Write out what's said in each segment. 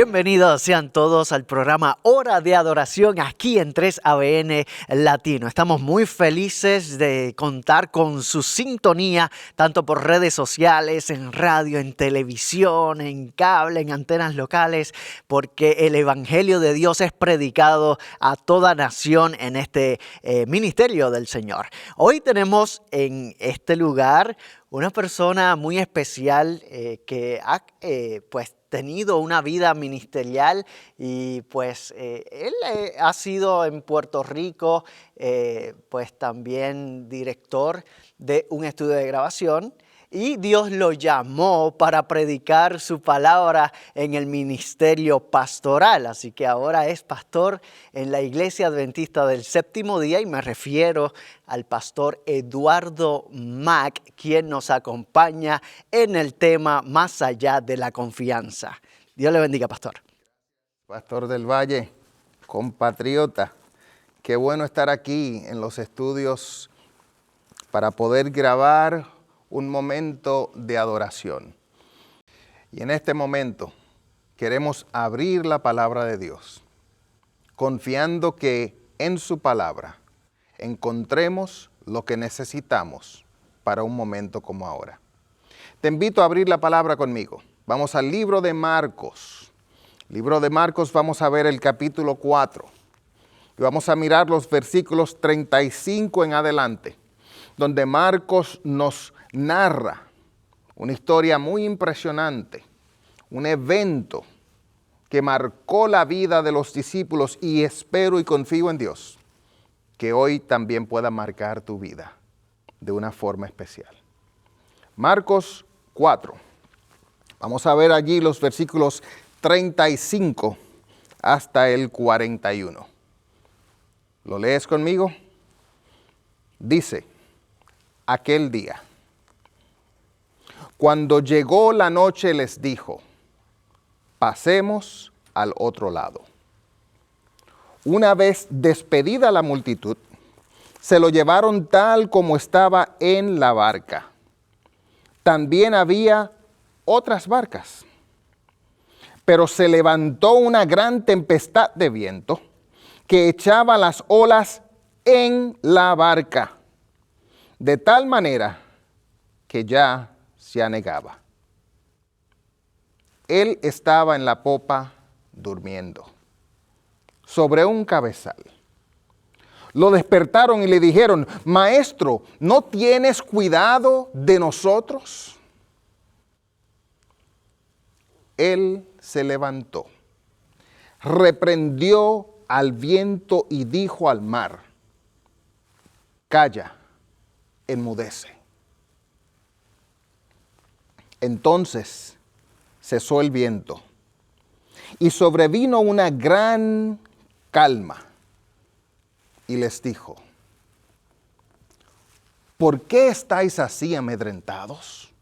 Bienvenidos sean todos al programa Hora de Adoración aquí en 3ABN Latino. Estamos muy felices de contar con su sintonía, tanto por redes sociales, en radio, en televisión, en cable, en antenas locales, porque el Evangelio de Dios es predicado a toda nación en este ministerio del Señor. Hoy tenemos en este lugar una persona muy especial que ha tenido una vida ministerial y él ha sido en Puerto Rico también director de un estudio de grabación. Y Dios lo llamó para predicar su palabra en el ministerio pastoral. Así que ahora es pastor en la Iglesia Adventista del Séptimo Día y me refiero al pastor Eduardo Mack, quien nos acompaña en el tema Más allá de la confianza. Dios le bendiga, pastor. Pastor del Valle, compatriota, qué bueno estar aquí en los estudios para poder grabar un momento de adoración. Y en este momento queremos abrir la palabra de Dios, confiando que en su palabra encontremos lo que necesitamos para un momento como ahora. Te invito a abrir la palabra conmigo. Vamos al libro de Marcos. Libro de Marcos, vamos a ver el capítulo 4. Y vamos a mirar los versículos 35 en adelante, donde Marcos nos narra una historia muy impresionante, un evento que marcó la vida de los discípulos y espero y confío en Dios que hoy también pueda marcar tu vida de una forma especial. Marcos 4. Vamos a ver allí los versículos 35 hasta el 41. ¿Lo lees conmigo? Dice: aquel día, cuando llegó la noche, les dijo: pasemos al otro lado. Una vez despedida la multitud, se lo llevaron tal como estaba en la barca. También había otras barcas, pero se levantó una gran tempestad de viento que echaba las olas en la barca, de tal manera que ya se anegaba. Él estaba en la popa durmiendo, sobre un cabezal. Lo despertaron y le dijeron: Maestro, ¿no tienes cuidado de nosotros? Él se levantó, reprendió al viento y dijo al mar: calla, enmudece. Entonces cesó el viento y sobrevino una gran calma. Y les dijo: ¿por qué estáis así amedrentados?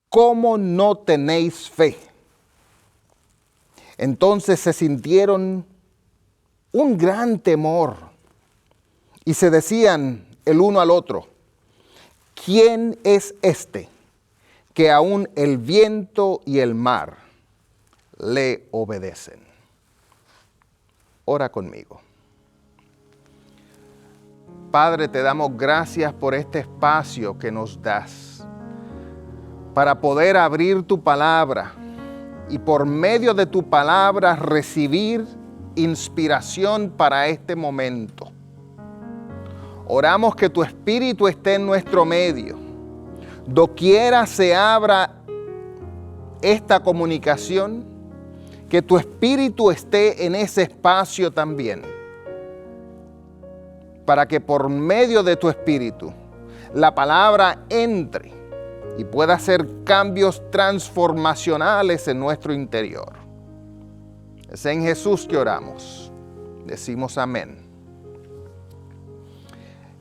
¿Cómo no tenéis fe? Entonces se sintieron un gran temor y se decían el uno al otro: ¿quién es este que aún el viento y el mar le obedecen? Ora conmigo. Padre, te damos gracias por este espacio que nos das para poder abrir tu palabra y por medio de tu palabra recibir inspiración para este momento. Oramos que tu Espíritu esté en nuestro medio. Doquiera se abra esta comunicación, que tu Espíritu esté en ese espacio también, para que por medio de tu Espíritu la palabra entre y pueda hacer cambios transformacionales en nuestro interior. Es en Jesús que oramos. Decimos amén.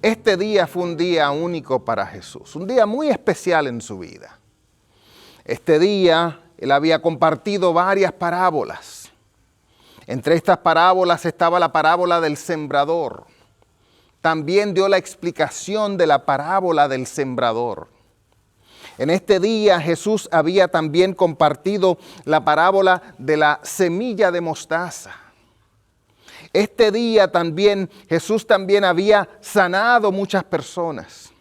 Este día fue un día único para Jesús, un día muy especial en su vida. Este día Él había compartido varias parábolas. Entre estas parábolas estaba la parábola del sembrador. También dio la explicación de la parábola del sembrador. En este día Jesús había también compartido la parábola de la semilla de mostaza. Este día también Jesús también había sanado muchas personas.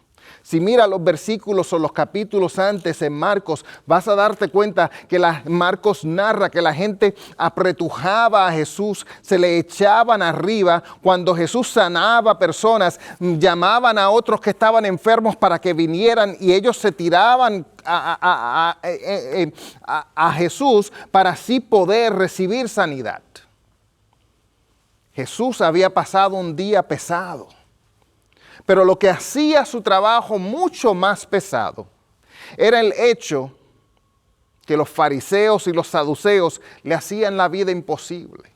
Si mira los versículos o los capítulos antes en Marcos, vas a darte cuenta que Marcos narra que la gente apretujaba a Jesús, se le echaban arriba. Cuando Jesús sanaba personas, llamaban a otros que estaban enfermos para que vinieran y ellos se tiraban a Jesús para así poder recibir sanidad. Jesús había pasado un día pesado. Pero lo que hacía su trabajo mucho más pesado era el hecho que los fariseos y los saduceos le hacían la vida imposible.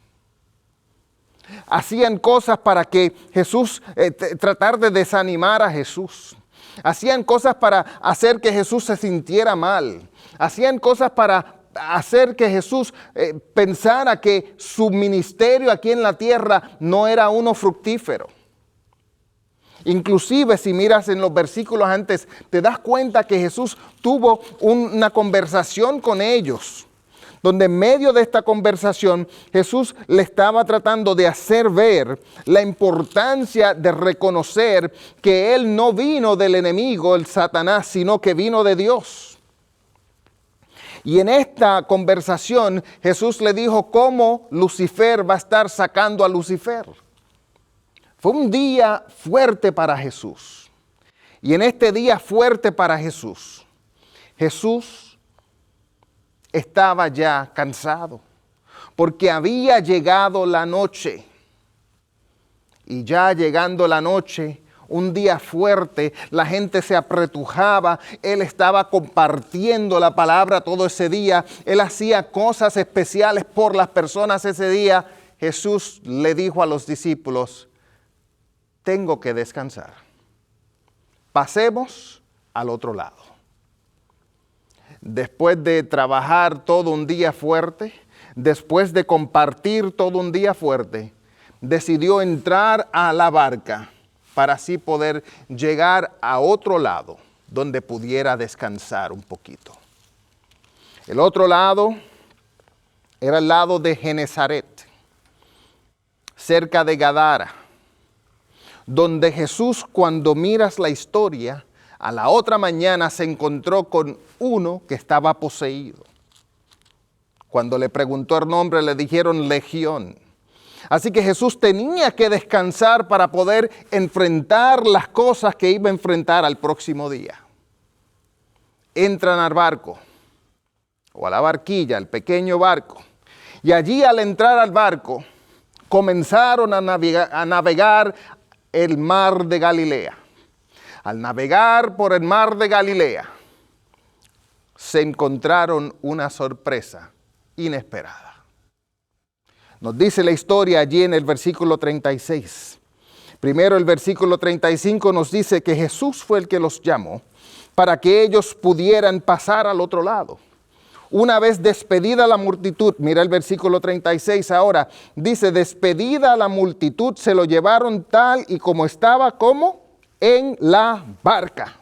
Hacían cosas para que Jesús, tratar de desanimar a Jesús. Hacían cosas para hacer que Jesús se sintiera mal. Hacían cosas para hacer que Jesús pensara que su ministerio aquí en la tierra no era uno fructífero. Inclusive si miras en los versículos antes, te das cuenta que Jesús tuvo una conversación con ellos, donde en medio de esta conversación Jesús le estaba tratando de hacer ver la importancia de reconocer que Él no vino del enemigo, el Satanás, sino que vino de Dios. Y en esta conversación Jesús le dijo cómo Lucifer va a estar sacando a Lucifer. Fue un día fuerte para Jesús. Y en este día fuerte para Jesús, Jesús estaba ya cansado, porque había llegado la noche. Y ya llegando la noche, un día fuerte, la gente se apretujaba, Él estaba compartiendo la palabra todo ese día, Él hacía cosas especiales por las personas ese día. Jesús le dijo a los discípulos: tengo que descansar. Pasemos al otro lado. Después de trabajar todo un día fuerte, después de compartir todo un día fuerte, decidió entrar a la barca para así poder llegar a otro lado donde pudiera descansar un poquito. El otro lado era el lado de Genezaret, cerca de Gadara, donde Jesús, cuando miras la historia, a la otra mañana se encontró con uno que estaba poseído. Cuando le preguntó el nombre, le dijeron Legión. Así que Jesús tenía que descansar para poder enfrentar las cosas que iba a enfrentar al próximo día. Entran al barco, o a la barquilla, el pequeño barco. Y allí, al entrar al barco, comenzaron a navegar el mar de Galilea. Al navegar por el mar de Galilea, se encontraron una sorpresa inesperada. Nos dice la historia allí en el versículo 36. Primero el versículo 35 nos dice que Jesús fue el que los llamó para que ellos pudieran pasar al otro lado. Una vez despedida la multitud, mira el versículo 36 ahora, dice: despedida la multitud, se lo llevaron tal y como estaba, como en la barca.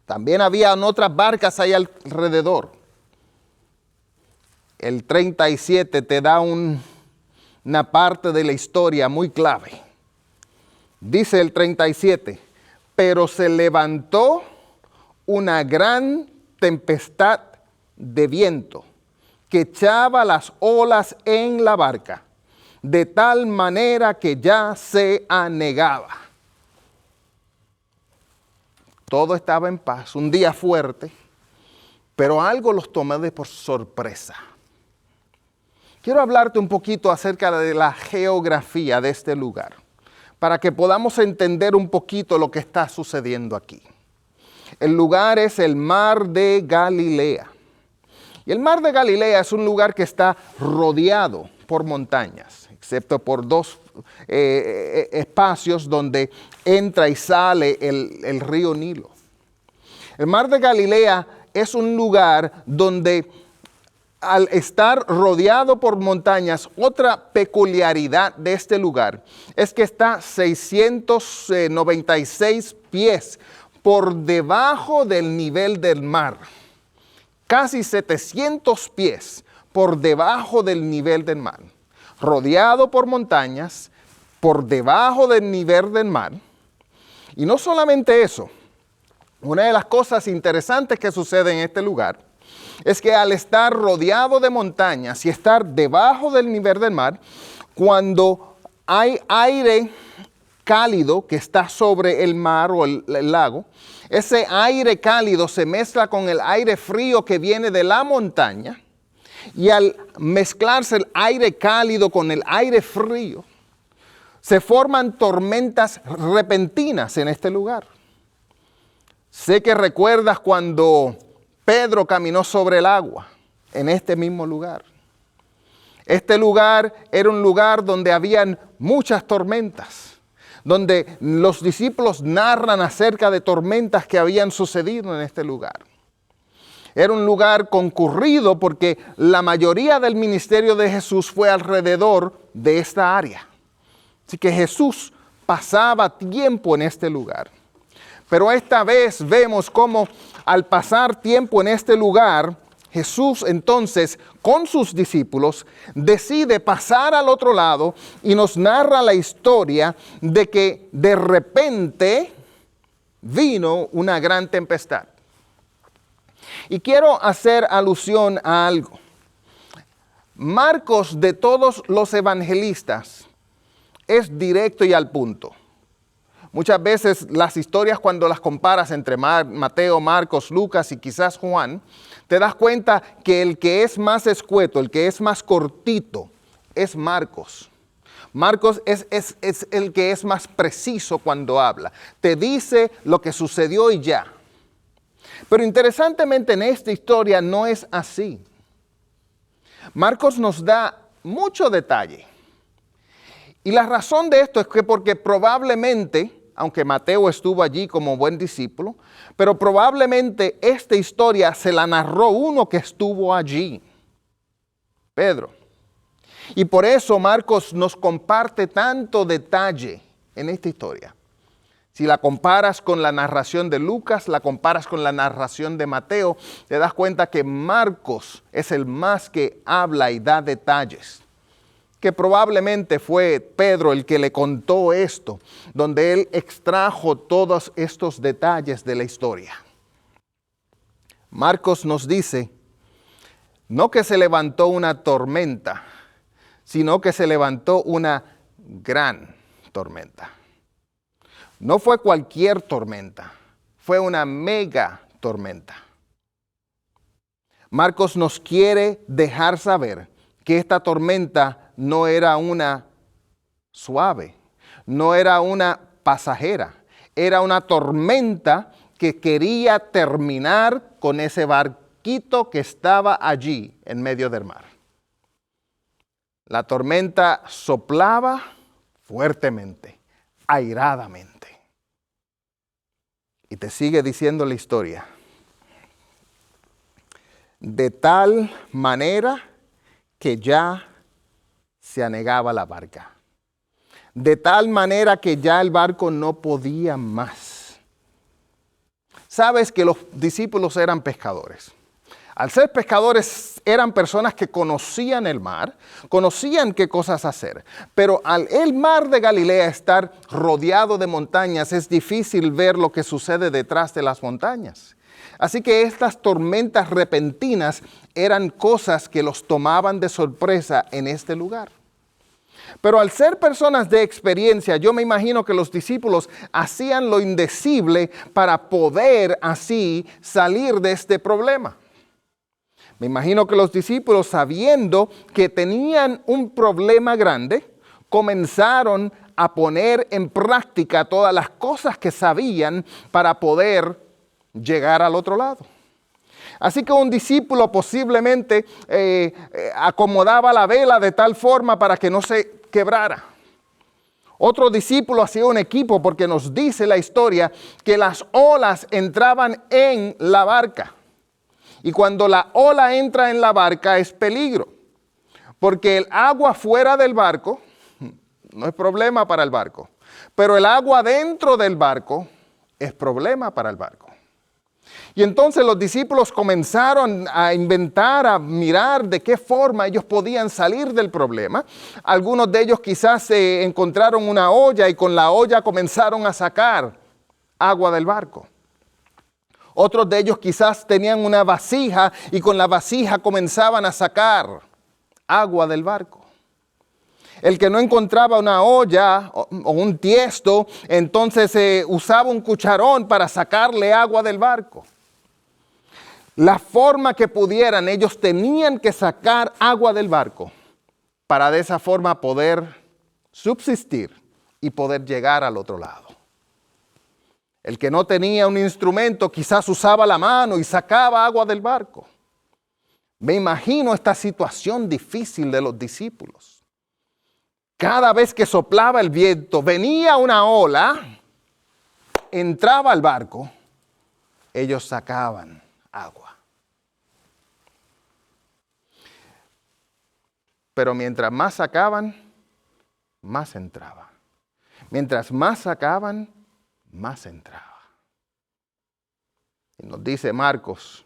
También habían otras barcas ahí alrededor. El 37 te da una parte de la historia muy clave. Dice el 37, pero se levantó una gran tempestad de viento que echaba las olas en la barca, de tal manera que ya se anegaba. Todo estaba en paz, un día fuerte, pero algo los tomó por sorpresa. Quiero hablarte un poquito acerca de la geografía de este lugar, para que podamos entender un poquito lo que está sucediendo aquí. El lugar es el mar de Galilea. Y el mar de Galilea es un lugar que está rodeado por montañas, excepto por dos espacios donde entra y sale el río Nilo. El mar de Galilea es un lugar donde, al estar rodeado por montañas, otra peculiaridad de este lugar es que está 696 pies por debajo del nivel del mar. Casi 700 pies por debajo del nivel del mar. Rodeado por montañas, por debajo del nivel del mar. Y no solamente eso, una de las cosas interesantes que sucede en este lugar es que al estar rodeado de montañas y estar debajo del nivel del mar, cuando hay aire cálido que está sobre el mar o el lago, ese aire cálido se mezcla con el aire frío que viene de la montaña, y al mezclarse el aire cálido con el aire frío, se forman tormentas repentinas en este lugar. Sé que recuerdas cuando Pedro caminó sobre el agua en este mismo lugar. Este lugar era un lugar donde habían muchas tormentas, donde los discípulos narran acerca de tormentas que habían sucedido en este lugar. Era un lugar concurrido porque la mayoría del ministerio de Jesús fue alrededor de esta área. Así que Jesús pasaba tiempo en este lugar. Pero esta vez vemos cómo al pasar tiempo en este lugar, Jesús entonces con sus discípulos decide pasar al otro lado y nos narra la historia de que de repente vino una gran tempestad. Y quiero hacer alusión a algo. Marcos, de todos los evangelistas, es directo y al punto. Muchas veces las historias, cuando las comparas entre Mateo, Marcos, Lucas y quizás Juan, te das cuenta que el que es más escueto, el que es más cortito, es Marcos. Marcos es el que es más preciso cuando habla. Te dice lo que sucedió y ya. Pero interesantemente en esta historia no es así. Marcos nos da mucho detalle. Y la razón de esto es que porque probablemente, aunque Mateo estuvo allí como buen discípulo, pero probablemente esta historia se la narró uno que estuvo allí, Pedro. Y por eso Marcos nos comparte tanto detalle en esta historia. Si la comparas con la narración de Lucas, la comparas con la narración de Mateo, te das cuenta que Marcos es el más que habla y da detalles. Que probablemente fue Pedro el que le contó esto, donde él extrajo todos estos detalles de la historia. Marcos nos dice, no que se levantó una tormenta, sino que se levantó una gran tormenta. No fue cualquier tormenta, fue una mega tormenta. Marcos nos quiere dejar saber que esta tormenta no era una suave, no era una pasajera, era una tormenta que quería terminar con ese barquito que estaba allí en medio del mar. La tormenta soplaba fuertemente, airadamente. Y te sigue diciendo la historia. De tal manera que ya se anegaba la barca. De tal manera que ya el barco no podía más. Sabes que los discípulos eran pescadores. Al ser pescadores eran personas que conocían el mar, conocían qué cosas hacer. Pero al el mar de Galilea estar rodeado de montañas, es difícil ver lo que sucede detrás de las montañas. Así que estas tormentas repentinas eran cosas que los tomaban de sorpresa en este lugar. Pero al ser personas de experiencia, yo me imagino que los discípulos hacían lo indecible para poder así salir de este problema. Me imagino que los discípulos, sabiendo que tenían un problema grande, comenzaron a poner en práctica todas las cosas que sabían para poder llegar al otro lado. Así que un discípulo posiblemente acomodaba la vela de tal forma para que no se quebrara. Otro discípulo hacía un equipo, porque nos dice la historia que las olas entraban en la barca. Y cuando la ola entra en la barca es peligro, porque el agua fuera del barco no es problema para el barco, pero el agua dentro del barco es problema para el barco. Y entonces los discípulos comenzaron a inventar, a mirar de qué forma ellos podían salir del problema. Algunos de ellos quizás encontraron una olla y con la olla comenzaron a sacar agua del barco. Otros de ellos quizás tenían una vasija y con la vasija comenzaban a sacar agua del barco. El que no encontraba una olla o un tiesto, entonces usaba un cucharón para sacarle agua del barco. La forma que pudieran, ellos tenían que sacar agua del barco para de esa forma poder subsistir y poder llegar al otro lado. El que no tenía un instrumento quizás usaba la mano y sacaba agua del barco. Me imagino esta situación difícil de los discípulos. Cada vez que soplaba el viento, venía una ola, entraba al barco, ellos sacaban agua. Pero mientras más sacaban, más entraba. Mientras más sacaban, más entraba. Y nos dice Marcos,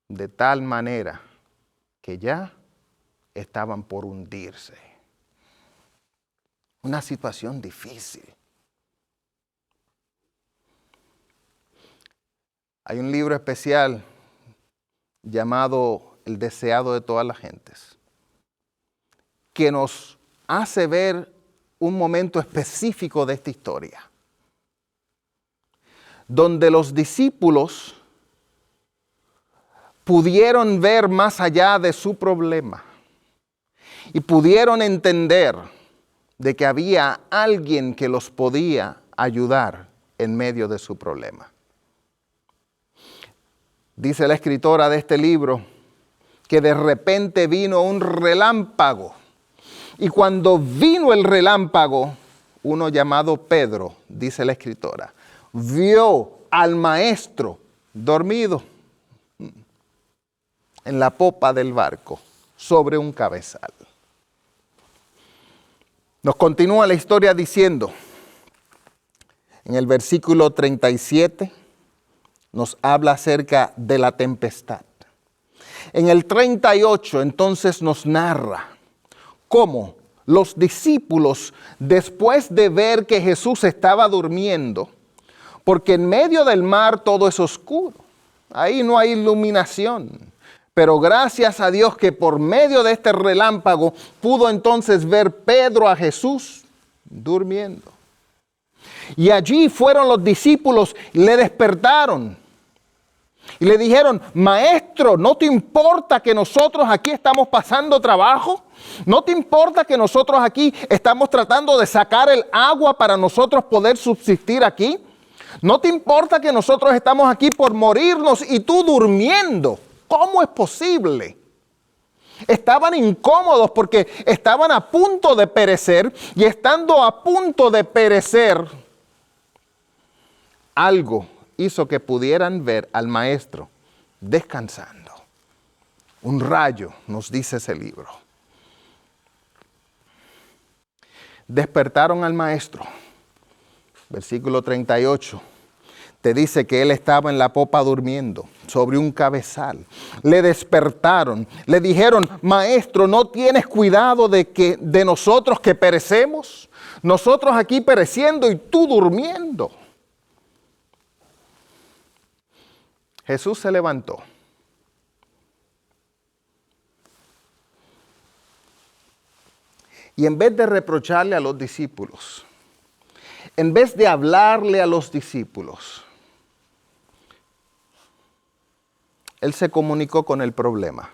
de tal manera que ya estaban por hundirse. Una situación difícil. Hay un libro especial llamado El deseado de todas las gentes, que nos hace ver un momento específico de esta historia, donde los discípulos pudieron ver más allá de su problema y pudieron entender de que había alguien que los podía ayudar en medio de su problema. Dice la escritora de este libro que de repente vino un relámpago. Y cuando vino el relámpago, uno llamado Pedro, dice la escritora, vio al maestro dormido en la popa del barco, sobre un cabezal. Nos continúa la historia diciendo, en el versículo 37, nos habla acerca de la tempestad. En el 38, entonces nos narra cómo los discípulos, después de ver que Jesús estaba durmiendo, porque en medio del mar todo es oscuro, ahí no hay iluminación, pero gracias a Dios que por medio de este relámpago pudo entonces ver Pedro a Jesús durmiendo. Y allí fueron los discípulos, le despertaron y le dijeron, maestro, ¿no te importa que nosotros aquí estamos pasando trabajo? ¿No te importa que nosotros aquí estamos tratando de sacar el agua para nosotros poder subsistir aquí? ¿No te importa que nosotros estamos aquí por morirnos y tú durmiendo? ¿Cómo es posible? Estaban incómodos porque estaban a punto de perecer y estando a punto de perecer, algo hizo que pudieran ver al maestro descansando. Un rayo, nos dice ese libro. Despertaron al maestro. Versículo 38. Te dice que él estaba en la popa durmiendo sobre un cabezal. Le despertaron, le dijeron, maestro, ¿no tienes cuidado de nosotros que perecemos? Nosotros aquí pereciendo y tú durmiendo. Jesús se levantó. Y en vez de reprocharle a los discípulos, en vez de hablarle a los discípulos, Él se comunicó con el problema.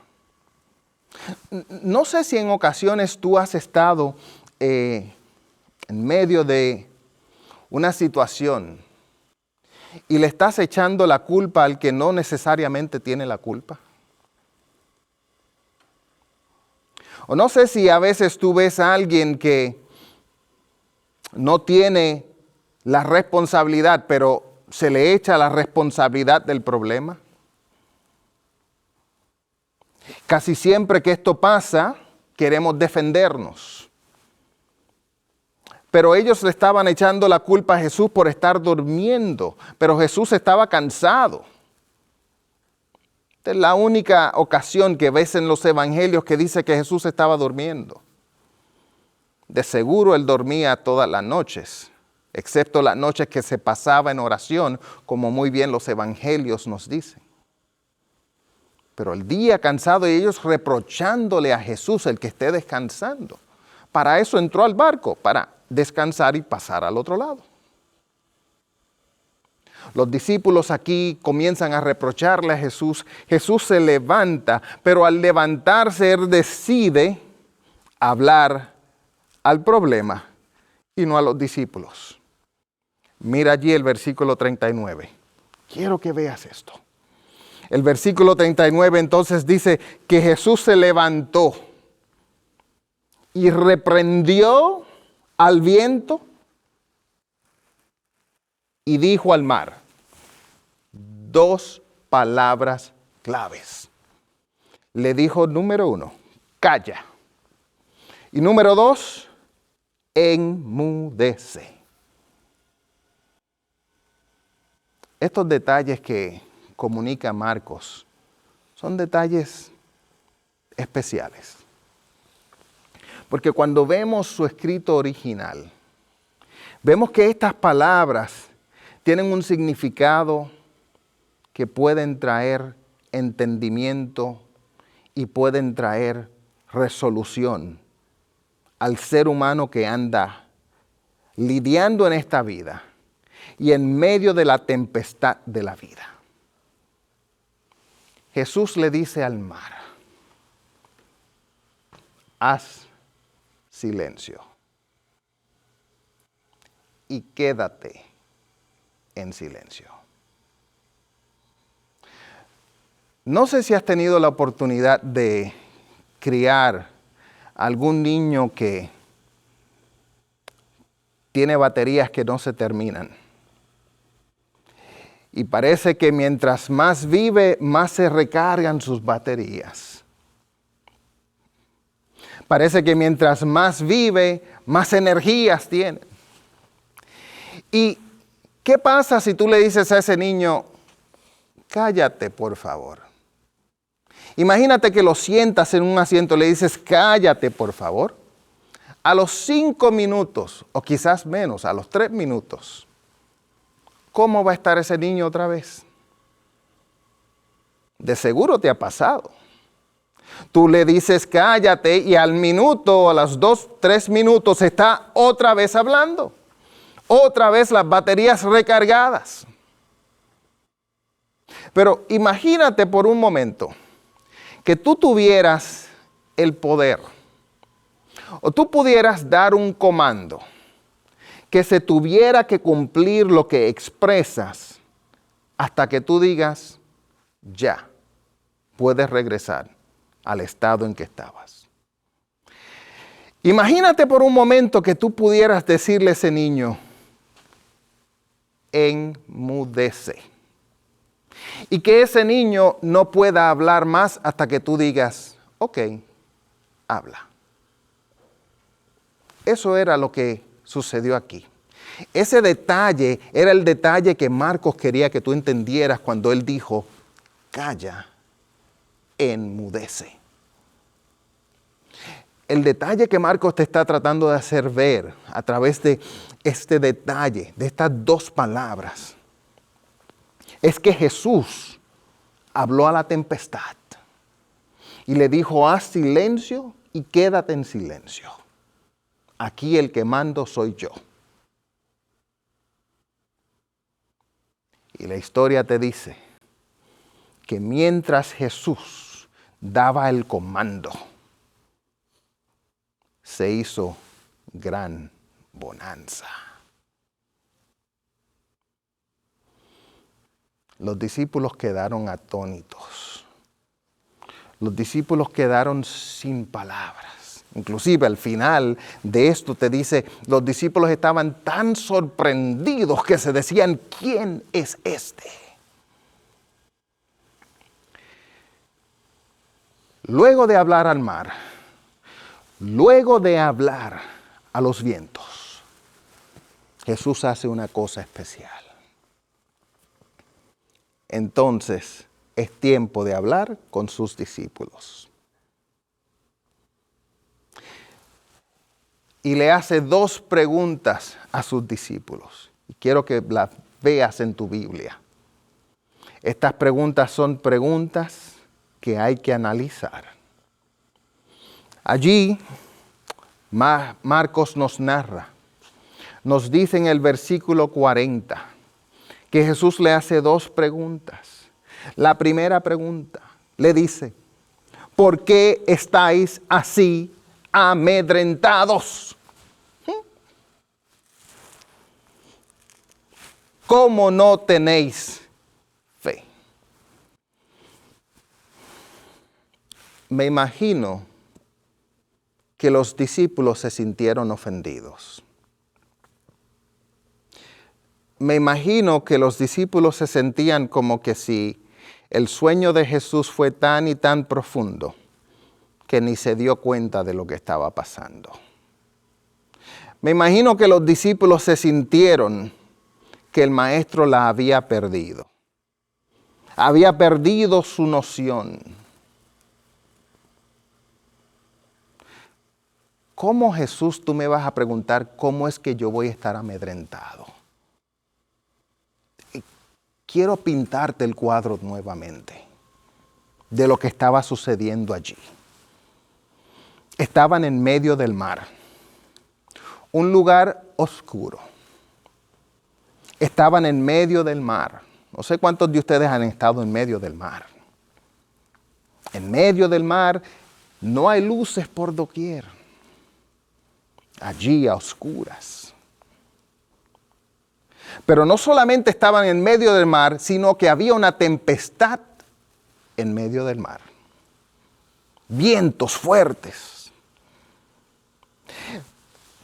No sé si en ocasiones tú has estado en medio de una situación y le estás echando la culpa al que no necesariamente tiene la culpa. O no sé si a veces tú ves a alguien que no tiene la responsabilidad, pero se le echa la responsabilidad del problema. Casi siempre que esto pasa, queremos defendernos. Pero ellos le estaban echando la culpa a Jesús por estar durmiendo, pero Jesús estaba cansado. Esta es la única ocasión que ves en los evangelios que dice que Jesús estaba durmiendo. De seguro él dormía todas las noches, excepto las noches que se pasaba en oración, como muy bien los evangelios nos dicen. Pero el día cansado y ellos reprochándole a Jesús el que esté descansando. Para eso entró al barco, para descansar y pasar al otro lado. Los discípulos aquí comienzan a reprocharle a Jesús. Jesús se levanta, pero al levantarse él decide hablar al problema y no a los discípulos. Mira allí el versículo 39. Quiero que veas esto. El versículo 39 entonces dice que Jesús se levantó y reprendió al viento y dijo al mar. Dos palabras claves. Le dijo, número 1, calla. Y número 2, enmudece. Estos detalles que comunica Marcos son detalles especiales. Porque cuando vemos su escrito original, vemos que estas palabras tienen un significado que pueden traer entendimiento y pueden traer resolución al ser humano que anda lidiando en esta vida y en medio de la tempestad de la vida. Jesús le dice al mar, haz silencio y quédate en silencio. No sé si has tenido la oportunidad de criar a algún niño que tiene baterías que no se terminan. Y parece que mientras más vive, más se recargan sus baterías. Parece que mientras más vive, más energías tiene. ¿Y qué pasa si tú le dices a ese niño, cállate por favor? Imagínate que lo sientas en un asiento y le dices, cállate por favor. A los 5 minutos, o quizás menos, a los 3 minutos, ¿cómo va a estar ese niño otra vez? De seguro te ha pasado. Tú le dices cállate y al minuto, a los 2, 3 minutos está otra vez hablando. Otra vez las baterías recargadas. Pero imagínate por un momento que tú tuvieras el poder o tú pudieras dar un comando que se tuviera que cumplir lo que expresas hasta que tú digas, ya, puedes regresar al estado en que estabas. Imagínate por un momento que tú pudieras decirle a ese niño, enmudece. Y que ese niño no pueda hablar más hasta que tú digas, ok, habla. Eso era lo que sucedió aquí. Ese detalle era el detalle que Marcos quería que tú entendieras cuando él dijo, calla, enmudece. El detalle que Marcos te está tratando de hacer ver a través de este detalle, de estas 2 palabras, es que Jesús habló a la tempestad y le dijo, haz silencio y quédate en silencio. Aquí el que mando soy yo. Y la historia te dice que mientras Jesús daba el comando, se hizo gran bonanza. Los discípulos quedaron atónitos. Los discípulos quedaron sin palabras. Inclusive al final de esto te dice, los discípulos estaban tan sorprendidos que se decían, ¿quién es este? Luego de hablar al mar, luego de hablar a los vientos, Jesús hace una cosa especial. Entonces es tiempo de hablar con sus discípulos. Y le hace dos preguntas a sus discípulos. Y quiero que las veas en tu Biblia. Estas preguntas son preguntas que hay que analizar. Allí Marcos nos narra, nos dice en el versículo 40, que Jesús le hace dos preguntas. La primera pregunta le dice, ¿por qué estáis así amedrentados? ¿Cómo no tenéis fe? Me imagino que los discípulos se sintieron ofendidos. Me imagino que los discípulos se sentían como que si el sueño de Jesús fue tan y tan profundo que ni se dio cuenta de lo que estaba pasando. Me imagino que los discípulos se sintieron que el maestro la había perdido. Había perdido su noción. ¿Cómo, Jesús, tú me vas a preguntar cómo es que yo voy a estar amedrentado? Quiero pintarte el cuadro nuevamente de lo que estaba sucediendo allí. Estaban en medio del mar, un lugar oscuro. Estaban en medio del mar. No sé cuántos de ustedes han estado en medio del mar. En medio del mar no hay luces por doquier. Allí a oscuras. Pero no solamente estaban en medio del mar, sino que había una tempestad en medio del mar. Vientos fuertes.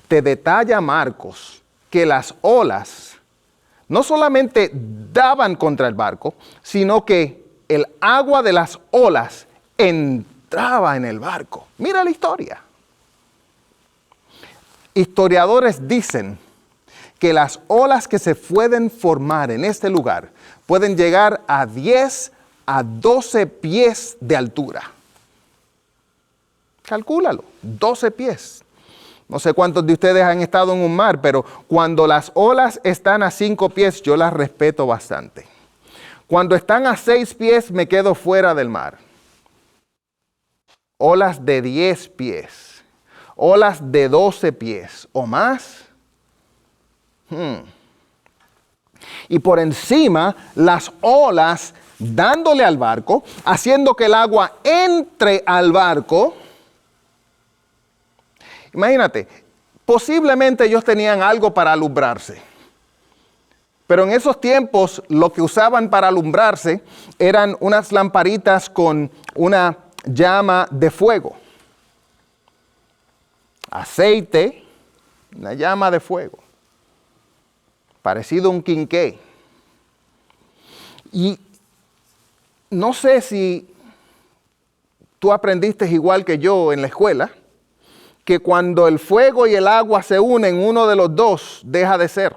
Te detalla Marcos que las olas no solamente daban contra el barco, sino que el agua de las olas entraba en el barco. Mira la historia. Historiadores dicen que las olas que se pueden formar en este lugar pueden llegar a 10 a 12 pies de altura. Calcúlalo, 12 pies. No sé cuántos de ustedes han estado en un mar, pero cuando las olas están a 5 pies, yo las respeto bastante. Cuando están a 6 pies, me quedo fuera del mar. Olas de 10 pies, olas de 12 pies o más. Y por encima, las olas dándole al barco, haciendo que el agua entre al barco. Imagínate, posiblemente ellos tenían algo para alumbrarse. Pero en esos tiempos lo que usaban para alumbrarse eran unas lamparitas con una llama de fuego. Aceite, una llama de fuego. Parecido a un quinqué. Y no sé si tú aprendiste igual que yo en la escuela, que cuando el fuego y el agua se unen, uno de los dos deja de ser.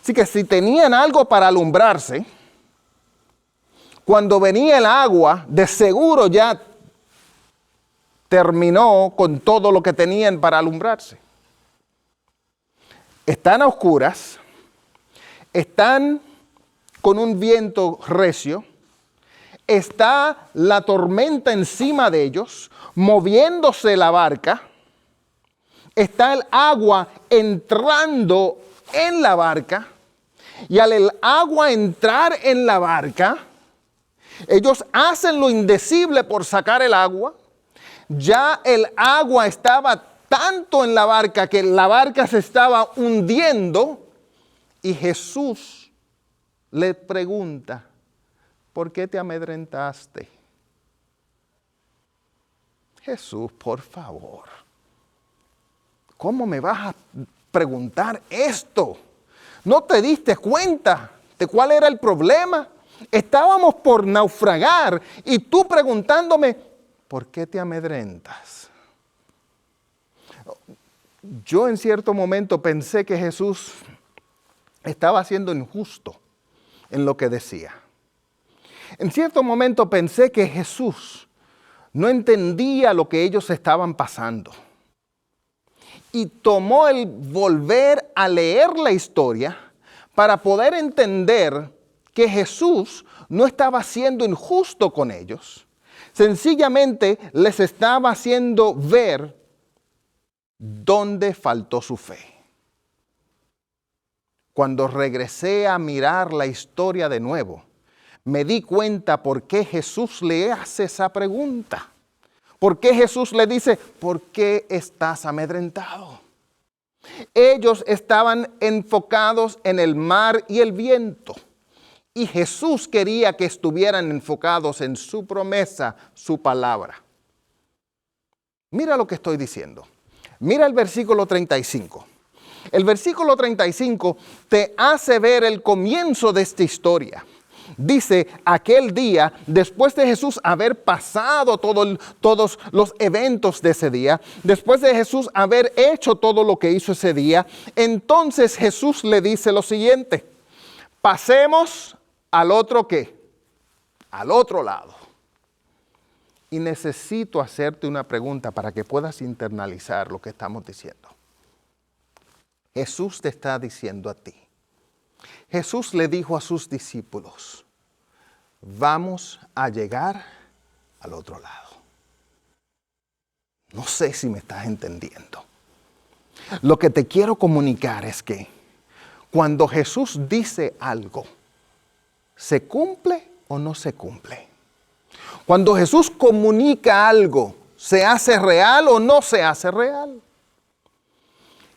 Así que si tenían algo para alumbrarse, cuando venía el agua, de seguro ya terminó con todo lo que tenían para alumbrarse. Están a oscuras, están con un viento recio, está la tormenta encima de ellos, moviéndose la barca, está el agua entrando en la barca, y al el agua entrar en la barca, ellos hacen lo indecible por sacar el agua. Ya el agua estaba tanto en la barca que la barca se estaba hundiendo, y Jesús le pregunta, ¿por qué te amedrentaste? Jesús, por favor, ¿cómo me vas a preguntar esto? ¿No te diste cuenta de cuál era el problema? Estábamos por naufragar y tú preguntándome, ¿por qué te amedrentas? Yo en cierto momento pensé que Jesús estaba siendo injusto en lo que decía. En cierto momento pensé que Jesús no entendía lo que ellos estaban pasando. Y tomó el volver a leer la historia para poder entender que Jesús no estaba siendo injusto con ellos. Sencillamente les estaba haciendo ver dónde faltó su fe. Cuando regresé a mirar la historia de nuevo, me di cuenta por qué Jesús le hace esa pregunta. ¿Por qué Jesús le dice, ¿por qué estás amedrentado? Ellos estaban enfocados en el mar y el viento. Y Jesús quería que estuvieran enfocados en su promesa, su palabra. Mira lo que estoy diciendo. Mira el versículo 35. El versículo 35 te hace ver el comienzo de esta historia. Dice, aquel día, después de Jesús haber pasado todos los eventos de ese día, después de Jesús haber hecho todo lo que hizo ese día, entonces Jesús le dice lo siguiente: pasemos al otro ¿qué? Al otro lado. Y necesito hacerte una pregunta para que puedas internalizar lo que estamos diciendo. Jesús te está diciendo a ti. Jesús le dijo a sus discípulos, vamos a llegar al otro lado. No sé si me estás entendiendo. Lo que te quiero comunicar es que cuando Jesús dice algo, ¿se cumple o no se cumple? Cuando Jesús comunica algo, ¿se hace real o no se hace real?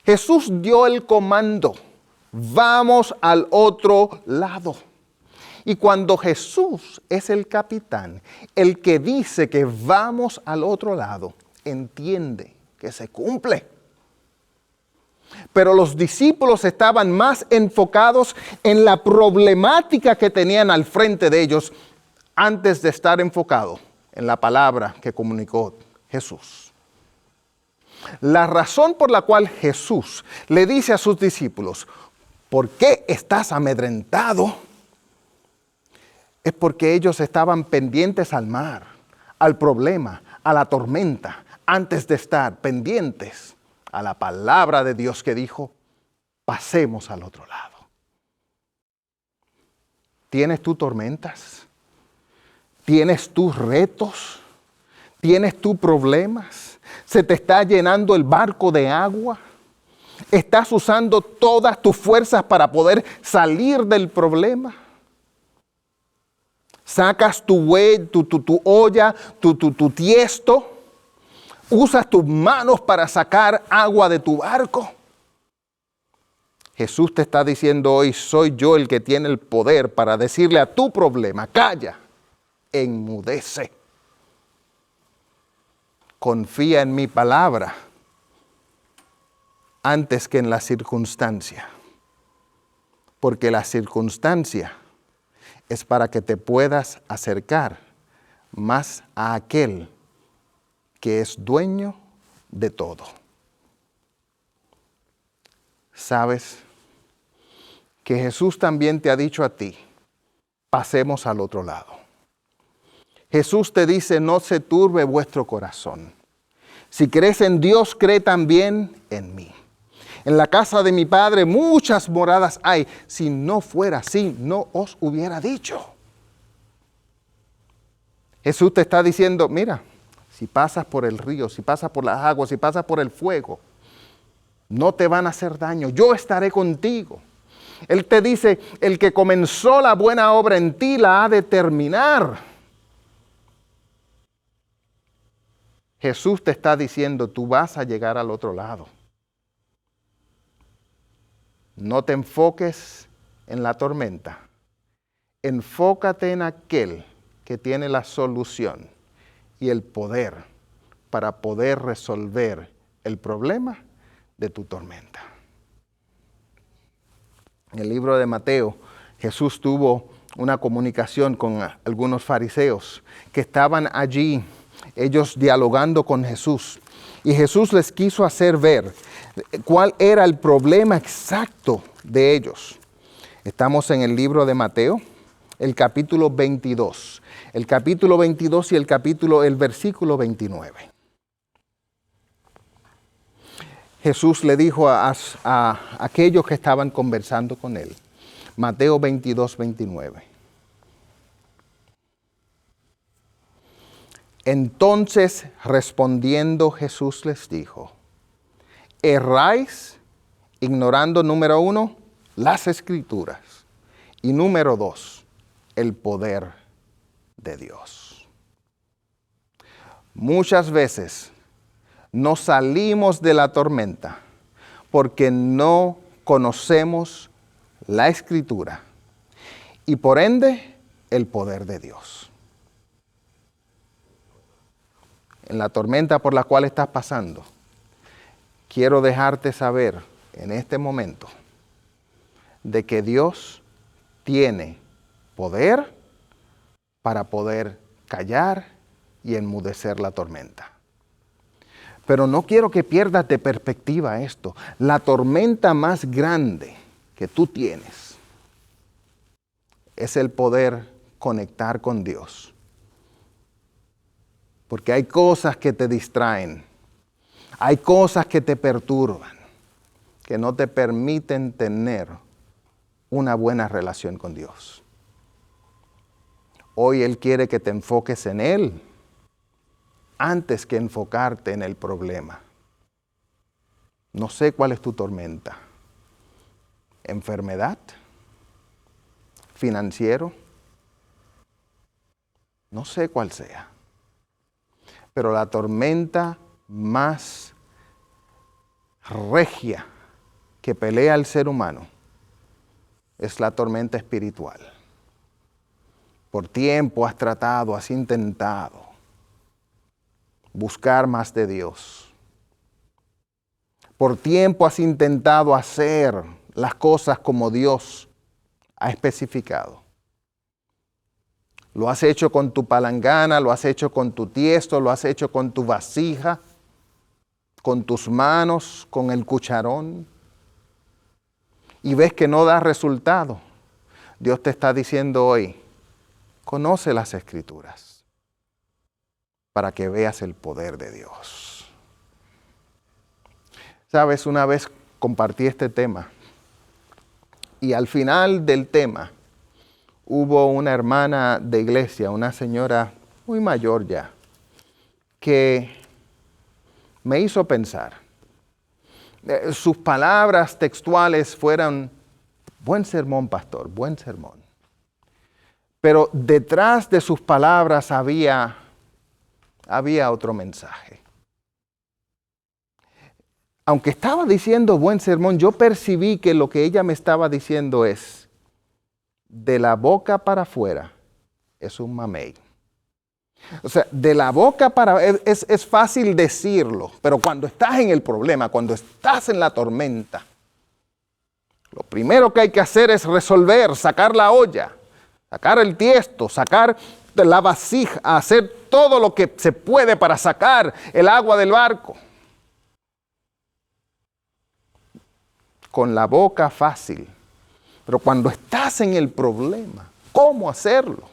Jesús dio el comando, vamos al otro lado. Y cuando Jesús es el capitán, el que dice que vamos al otro lado, entiende que se cumple. Pero los discípulos estaban más enfocados en la problemática que tenían al frente de ellos antes de estar enfocado en la palabra que comunicó Jesús. La razón por la cual Jesús le dice a sus discípulos, ¿por qué estás amedrentado? Es porque ellos estaban pendientes al mar, al problema, a la tormenta, antes de estar pendientes a la palabra de Dios que dijo, pasemos al otro lado. ¿Tienes tú tormentas? ¿Tienes tus retos? ¿Tienes tú problemas? ¿Se te está llenando el barco de agua? ¿Estás usando todas tus fuerzas para poder salir del problema? ¿Sacas tu olla, tu tiesto? ¿Usas tus manos para sacar agua de tu barco? Jesús te está diciendo hoy, soy yo el que tiene el poder para decirle a tu problema, calla, enmudece. Confía en mi palabra antes que en la circunstancia. Porque la circunstancia es para que te puedas acercar más a aquel que es dueño de todo. ¿Sabes? Que Jesús también te ha dicho a ti, pasemos al otro lado. Jesús te dice, no se turbe vuestro corazón. Si crees en Dios, cree también en mí. En la casa de mi Padre muchas moradas hay. Si no fuera así, no os hubiera dicho. Jesús te está diciendo, mira, si pasas por el río, si pasas por las aguas, si pasas por el fuego, no te van a hacer daño. Yo estaré contigo. Él te dice, el que comenzó la buena obra en ti la ha de terminar. Jesús te está diciendo, tú vas a llegar al otro lado. No te enfoques en la tormenta. Enfócate en aquel que tiene la solución y el poder para poder resolver el problema de tu tormenta. En el libro de Mateo, Jesús tuvo una comunicación con algunos fariseos que estaban allí, ellos dialogando con Jesús. Y Jesús les quiso hacer ver cuál era el problema exacto de ellos. Estamos en el libro de Mateo, el capítulo 22. El capítulo 22 y el versículo 29. Jesús le dijo a aquellos que estaban conversando con él. Mateo 22, 29. Entonces respondiendo Jesús les dijo, erráis ignorando, número 1, las Escrituras, y número 2, el poder de Dios. Muchas veces no salimos de la tormenta porque no conocemos la Escritura y por ende el poder de Dios. En la tormenta por la cual estás pasando, quiero dejarte saber en este momento de que Dios tiene poder para poder callar y enmudecer la tormenta. Pero no quiero que pierdas de perspectiva esto. La tormenta más grande que tú tienes es el poder conectar con Dios. Porque hay cosas que te distraen, hay cosas que te perturban, que no te permiten tener una buena relación con Dios. Hoy Él quiere que te enfoques en Él antes que enfocarte en el problema. No sé cuál es tu tormenta. ¿Enfermedad? ¿Financiero? No sé cuál sea. Pero la tormenta más regia que pelea el ser humano es la tormenta espiritual. Por tiempo has tratado, has intentado buscar más de Dios. Por tiempo has intentado hacer las cosas como Dios ha especificado. Lo has hecho con tu palangana, lo has hecho con tu tiesto, lo has hecho con tu vasija, con tus manos, con el cucharón. Y ves que no da resultado. Dios te está diciendo hoy, conoce las Escrituras para que veas el poder de Dios. Sabes, una vez compartí este tema y al final del tema hubo una hermana de iglesia, una señora muy mayor ya, que me hizo pensar. Sus palabras textuales fueron, buen sermón, pastor, buen sermón. Pero detrás de sus palabras había otro mensaje. Aunque estaba diciendo buen sermón, yo percibí que lo que ella me estaba diciendo es, de la boca para afuera es un mamey. O sea, de la boca para... Es fácil decirlo, pero cuando estás en el problema, cuando estás en la tormenta, lo primero que hay que hacer es resolver, sacar la olla, sacar el tiesto, sacar la vasija, hacer todo lo que se puede para sacar el agua del barco. Con la boca fácil. Pero cuando estás en el problema, ¿cómo hacerlo?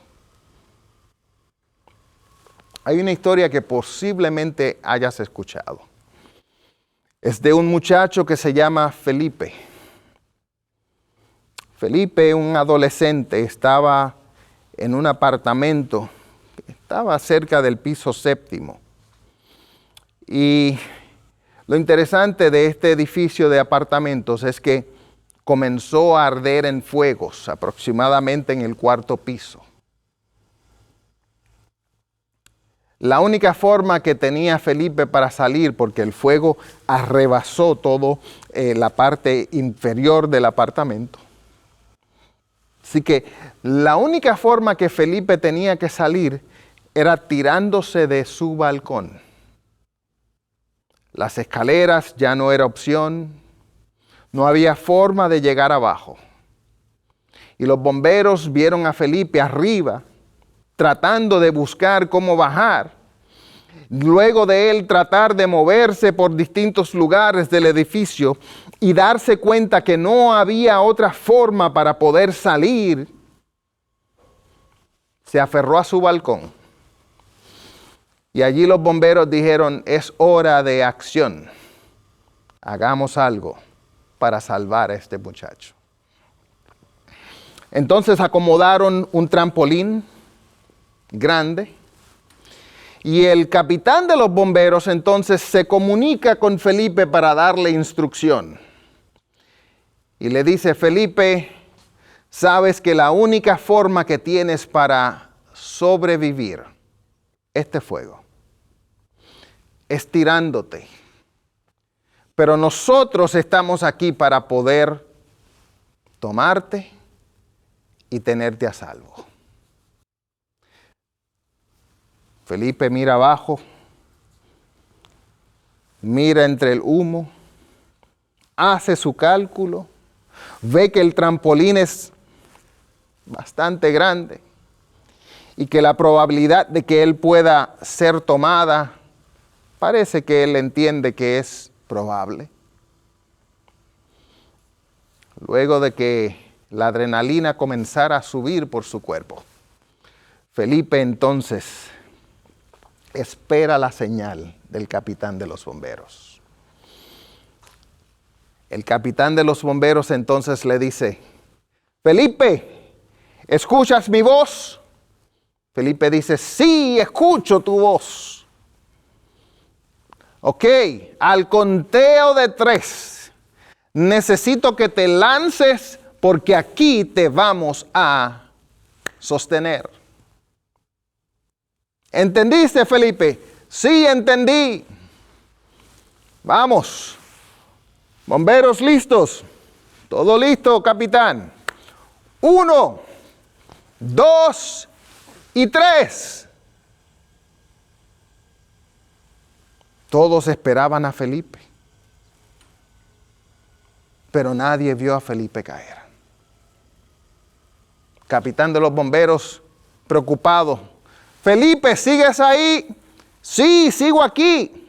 Hay una historia que posiblemente hayas escuchado. Es de un muchacho que se llama Felipe. Felipe, un adolescente, estaba en un apartamento, estaba cerca del piso 7º. Y lo interesante de este edificio de apartamentos es que comenzó a arder en fuegos, aproximadamente en el 4º piso. La única forma que tenía Felipe para salir, porque el fuego arrebasó toda la parte inferior del apartamento. Así que la única forma que Felipe tenía que salir era tirándose de su balcón. Las escaleras ya no era opción. No había forma de llegar abajo. Y los bomberos vieron a Felipe arriba, tratando de buscar cómo bajar. Luego de él tratar de moverse por distintos lugares del edificio y darse cuenta que no había otra forma para poder salir, se aferró a su balcón. Y allí los bomberos dijeron, es hora de acción. Hagamos algo para salvar a este muchacho. Entonces acomodaron un trampolín grande y el capitán de los bomberos entonces se comunica con Felipe para darle instrucción. Y le dice, Felipe, sabes que la única forma que tienes para sobrevivir este fuego es tirándote. Pero nosotros estamos aquí para poder tomarte y tenerte a salvo. Felipe mira abajo, mira entre el humo, hace su cálculo, ve que el trampolín es bastante grande y que la probabilidad de que él pueda ser tomada, parece que él entiende que es probable. Luego de que la adrenalina comenzara a subir por su cuerpo, Felipe entonces espera la señal del capitán de los bomberos. El capitán de los bomberos entonces le dice, Felipe, ¿escuchas mi voz? Felipe dice, sí, escucho tu voz. Ok, al conteo de 3, necesito que te lances porque aquí te vamos a sostener. ¿Entendiste, Felipe? Sí, entendí. Vamos. Bomberos listos. Todo listo, capitán. 1, 2 y 3. Todos esperaban a Felipe, pero nadie vio a Felipe caer. Capitán de los bomberos, preocupado. Felipe, ¿sigues ahí? Sí, sigo aquí.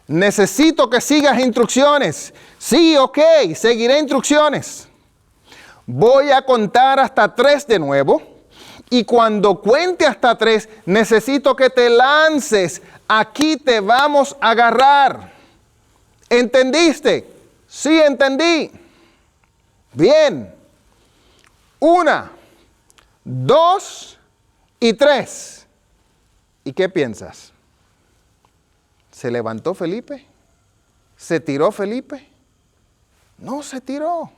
Necesito que sigas instrucciones. Sí, ok, seguiré instrucciones. Voy a contar hasta 3 de nuevo. Y cuando cuente hasta 3, necesito que te lances. Aquí te vamos a agarrar. ¿Entendiste? Sí, entendí. Bien. 1, 2 y 3. ¿Y qué piensas? ¿Se levantó Felipe? ¿Se tiró Felipe? No se tiró.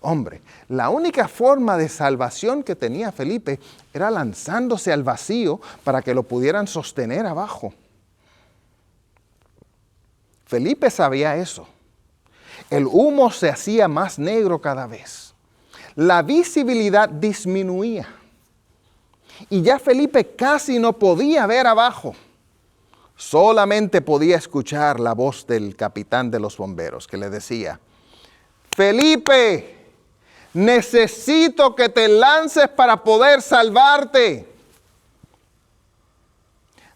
Hombre, la única forma de salvación que tenía Felipe era lanzándose al vacío para que lo pudieran sostener abajo. Felipe sabía eso. El humo se hacía más negro cada vez. La visibilidad disminuía. Y ya Felipe casi no podía ver abajo. Solamente podía escuchar la voz del capitán de los bomberos que le decía, Felipe, necesito que te lances para poder salvarte.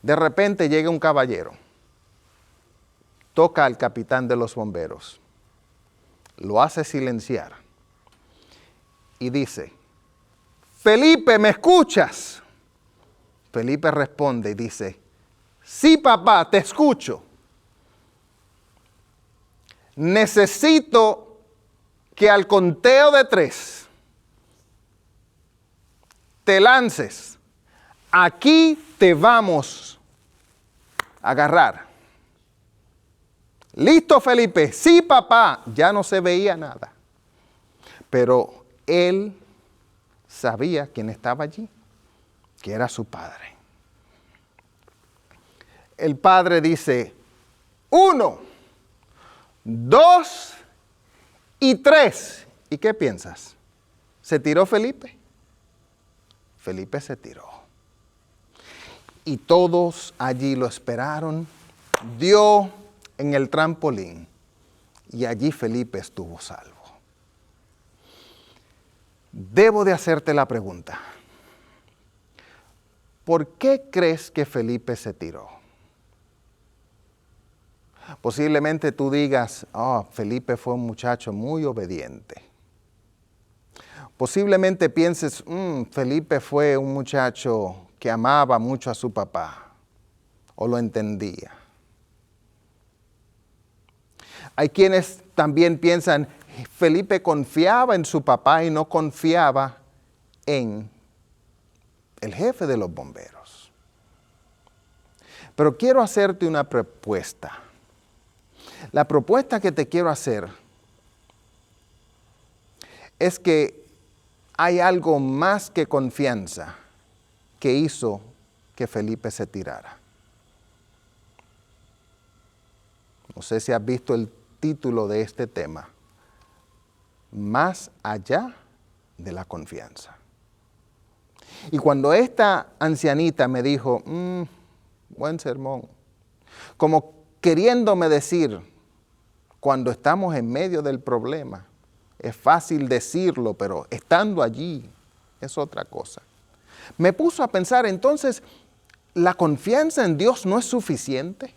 De repente llega un caballero, toca al capitán de los bomberos, lo hace silenciar y dice, Felipe, ¿me escuchas? Felipe responde y dice, sí, papá, te escucho. Necesito que al conteo de 3 te lances. Aquí te vamos a agarrar. ¿Listo, Felipe? Sí, papá. Ya no se veía nada. Pero él sabía quién estaba allí, que era su padre. El padre dice, 1, 2 y 3. ¿Y qué piensas? ¿Se tiró Felipe? Felipe se tiró. Y todos allí lo esperaron. Dio en el trampolín. Y allí Felipe estuvo salvo. Debo de hacerte la pregunta. ¿por qué crees que Felipe se tiró? Posiblemente tú digas, Felipe fue un muchacho muy obediente. Posiblemente pienses, Felipe fue un muchacho que amaba mucho a su papá o lo entendía. Hay quienes también piensan, Felipe confiaba en su papá y no confiaba en el jefe de los bomberos. Pero quiero hacerte una propuesta. La propuesta que te quiero hacer es que hay algo más que confianza que hizo que Felipe se tirara. No sé si has visto el título de este tema, Más allá de la confianza. Y cuando esta ancianita me dijo, buen sermón, como queriéndome decir, cuando estamos en medio del problema, es fácil decirlo, pero estando allí es otra cosa. Me puso a pensar, entonces, ¿la confianza en Dios no es suficiente?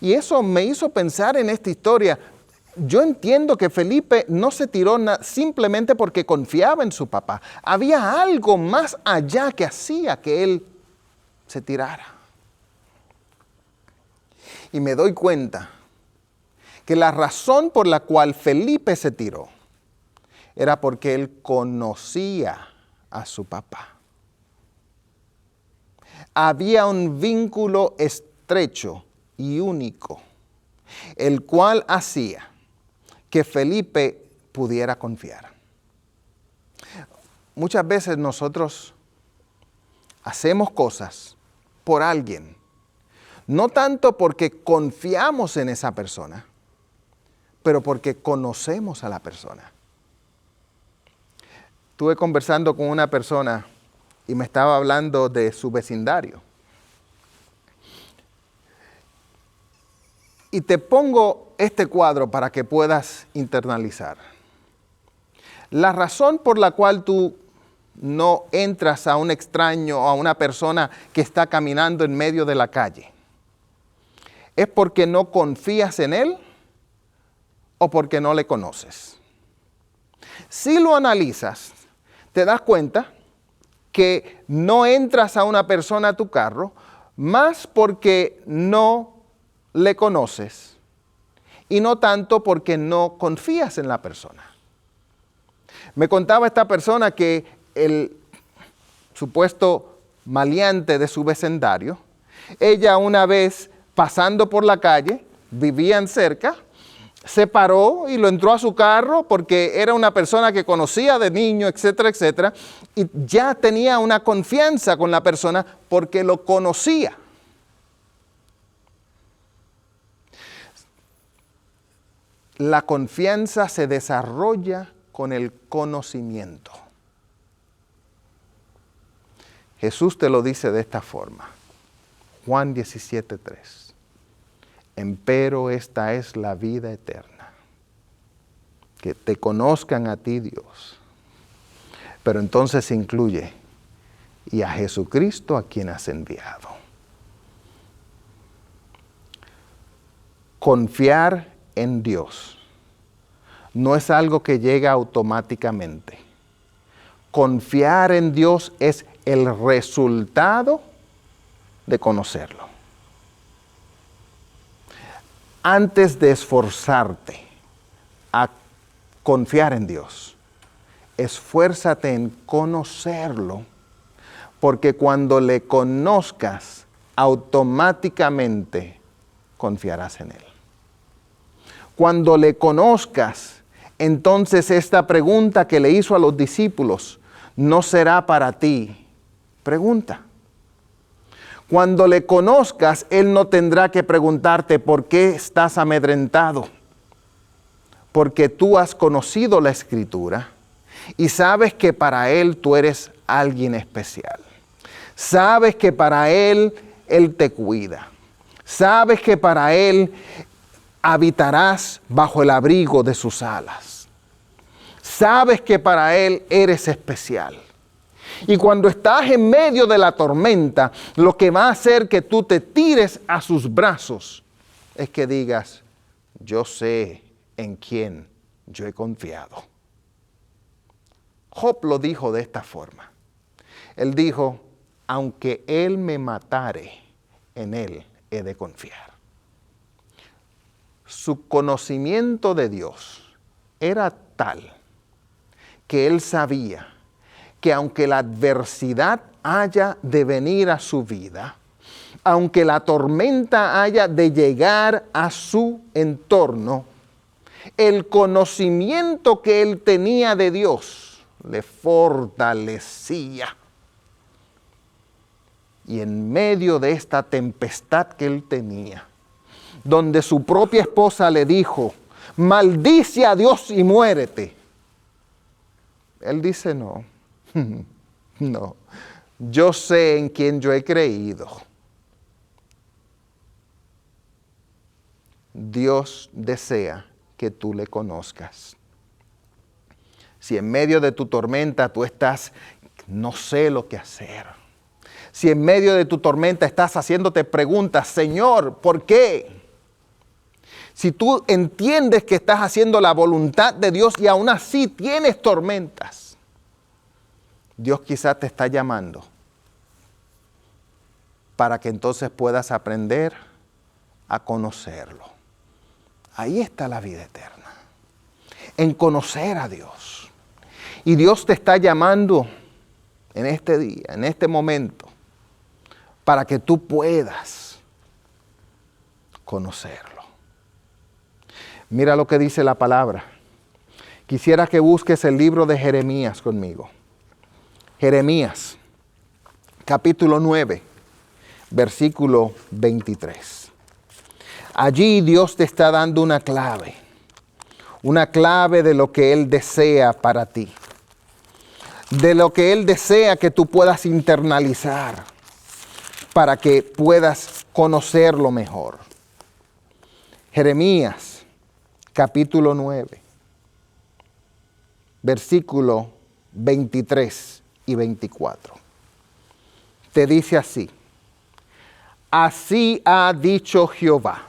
Y eso me hizo pensar en esta historia. Yo entiendo que Felipe no se tiró simplemente porque confiaba en su papá. Había algo más allá que hacía que él se tirara. Y me doy cuenta que la razón por la cual Felipe se tiró era porque él conocía a su papá. Había un vínculo estrecho y único, el cual hacía que Felipe pudiera confiar. Muchas veces nosotros hacemos cosas por alguien, no tanto porque confiamos en esa persona, pero porque conocemos a la persona. Estuve conversando con una persona y me estaba hablando de su vecindario. Y te pongo este cuadro para que puedas internalizar. La razón por la cual tú no entras a un extraño o a una persona que está caminando en medio de la calle, ¿es porque no confías en él o porque no le conoces? Si lo analizas, te das cuenta que no entras a una persona a tu carro más porque no le conoces y no tanto porque no confías en la persona. Me contaba esta persona que el supuesto maleante de su vecindario, ella una vez pasando por la calle, vivían cerca, se paró y lo entró a su carro porque era una persona que conocía de niño, etcétera, etcétera, y ya tenía una confianza con la persona porque lo conocía. La confianza se desarrolla con el conocimiento. Jesús te lo dice de esta forma. Juan 17:3. Empero esta es la vida eterna, que te conozcan a ti, Dios. Pero entonces incluye, y a Jesucristo a quien has enviado. Confiar en Dios no es algo que llega automáticamente. Confiar en Dios es el resultado de conocerlo. Antes de esforzarte a confiar en Dios, esfuérzate en conocerlo, porque cuando le conozcas, automáticamente confiarás en Él. Cuando le conozcas, entonces esta pregunta que le hizo a los discípulos no será para ti pregunta. Cuando le conozcas, Él no tendrá que preguntarte por qué estás amedrentado, porque tú has conocido la Escritura y sabes que para Él tú eres alguien especial. Sabes que para Él te cuida. Sabes que para Él habitarás bajo el abrigo de sus alas. Sabes que para Él eres especial. Y cuando estás en medio de la tormenta, lo que va a hacer que tú te tires a sus brazos es que digas, yo sé en quién yo he confiado. Job lo dijo de esta forma. Él dijo, aunque Él me matare, en Él he de confiar. Su conocimiento de Dios era tal que Él sabía que aunque la adversidad haya de venir a su vida, aunque la tormenta haya de llegar a su entorno, el conocimiento que él tenía de Dios le fortalecía. Y en medio de esta tempestad que él tenía, donde su propia esposa le dijo, maldice a Dios y muérete, él dice, no, no, yo sé en quién yo he creído. Dios desea que tú le conozcas. Si en medio de tu tormenta tú estás, no sé lo que hacer. Si en medio de tu tormenta estás haciéndote preguntas, Señor, ¿por qué? Si tú entiendes que estás haciendo la voluntad de Dios y aún así tienes tormentas, Dios quizás te está llamando para que entonces puedas aprender a conocerlo. Ahí está la vida eterna, en conocer a Dios. Y Dios te está llamando en este día, en este momento, para que tú puedas conocerlo. Mira lo que dice la palabra. Quisiera que busques el libro de Jeremías conmigo. Jeremías, capítulo 9, versículo 23. Allí Dios te está dando una clave de lo que Él desea para ti, de lo que Él desea que tú puedas internalizar para que puedas conocerlo mejor. Jeremías, capítulo 9, versículo 23 y 24. Te dice así, así ha dicho Jehová,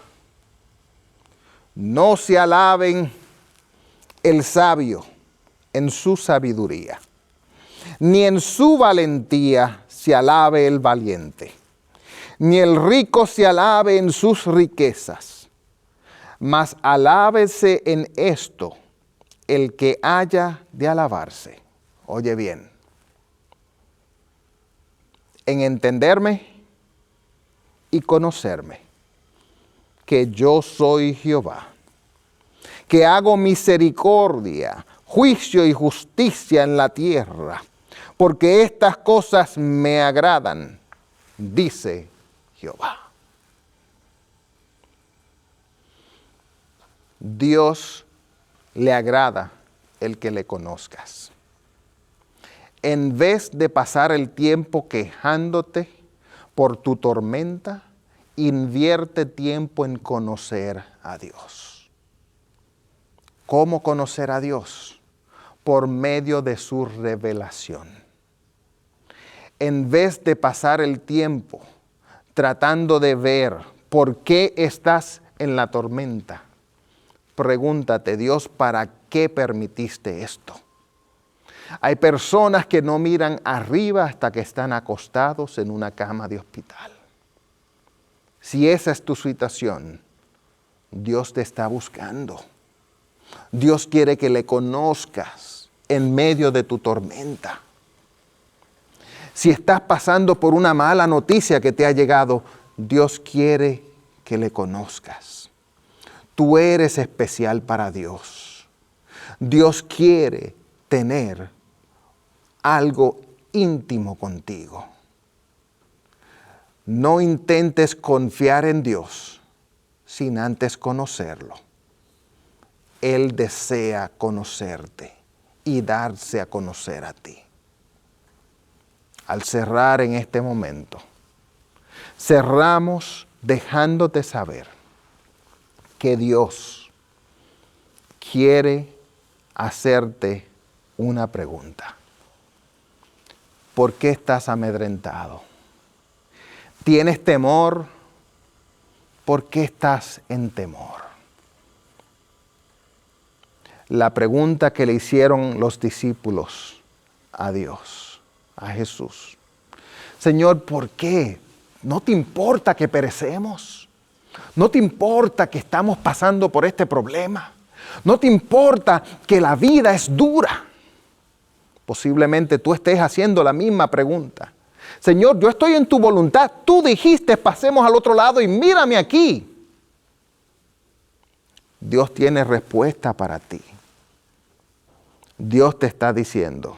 no se alaben el sabio en su sabiduría, ni en su valentía se alabe el valiente, ni el rico se alabe en sus riquezas, mas alábese en esto el que haya de alabarse. Oye bien, en entenderme y conocerme, que yo soy Jehová, que hago misericordia, juicio y justicia en la tierra, porque estas cosas me agradan, dice Jehová. Dios le agrada el que le conozcas. En vez de pasar el tiempo quejándote por tu tormenta, invierte tiempo en conocer a Dios. ¿Cómo conocer a Dios? Por medio de su revelación. En vez de pasar el tiempo tratando de ver por qué estás en la tormenta, pregúntate, Dios, ¿para qué permitiste esto? Hay personas que no miran arriba hasta que están acostados en una cama de hospital. Si esa es tu situación, Dios te está buscando. Dios quiere que le conozcas en medio de tu tormenta. Si estás pasando por una mala noticia que te ha llegado, Dios quiere que le conozcas. Tú eres especial para Dios. Dios quiere tener algo íntimo contigo. No intentes confiar en Dios sin antes conocerlo. Él desea conocerte y darse a conocer a ti. Al cerrar en este momento, cerramos dejándote saber que Dios quiere hacerte una pregunta. ¿Por qué estás amedrentado? ¿Tienes temor? ¿Por qué estás en temor? La pregunta que le hicieron los discípulos a Dios, a Jesús. Señor, ¿por qué? ¿No te importa que perecemos? ¿No te importa que estamos pasando por este problema? ¿No te importa que la vida es dura? Posiblemente tú estés haciendo la misma pregunta. Señor, yo estoy en tu voluntad. Tú dijiste, pasemos al otro lado y mírame aquí. Dios tiene respuesta para ti. Dios te está diciendo,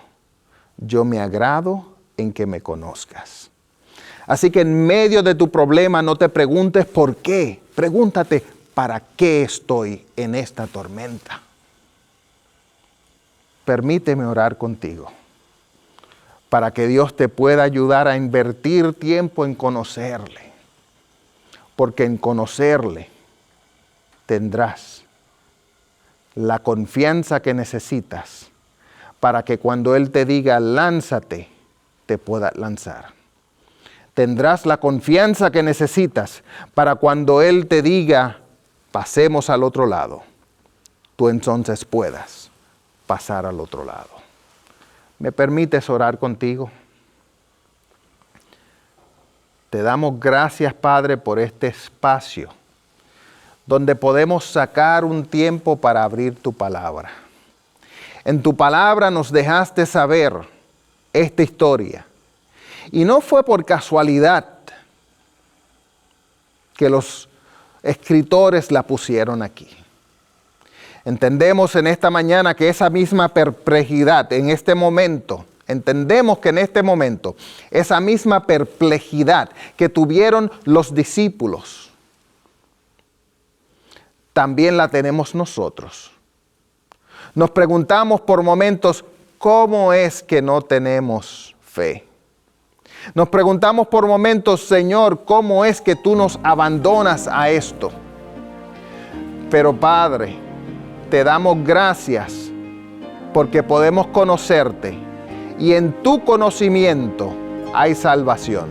yo me agrado en que me conozcas. Así que en medio de tu problema no te preguntes por qué. Pregúntate, ¿para qué estoy en esta tormenta? Permíteme orar contigo para que Dios te pueda ayudar a invertir tiempo en conocerle. Porque en conocerle tendrás la confianza que necesitas para que cuando Él te diga lánzate, te puedas lanzar. Tendrás la confianza que necesitas para cuando Él te diga pasemos al otro lado, tú entonces puedas pasar al otro lado. ¿Me permites orar contigo? Te damos gracias, Padre, por este espacio donde podemos sacar un tiempo para abrir tu palabra. En tu palabra nos dejaste saber esta historia. Y no fue por casualidad que los escritores la pusieron aquí. Entendemos en esta mañana que esa misma perplejidad en este momento, entendemos que en este momento, esa misma perplejidad que tuvieron los discípulos, también la tenemos nosotros. Nos preguntamos por momentos, ¿cómo es que no tenemos fe? Nos preguntamos por momentos, Señor, ¿cómo es que tú nos abandonas a esto? Pero Padre, te damos gracias porque podemos conocerte y en tu conocimiento hay salvación.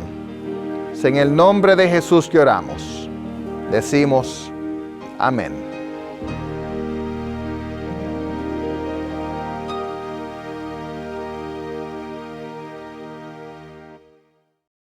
Es en el nombre de Jesús que oramos. Decimos amén.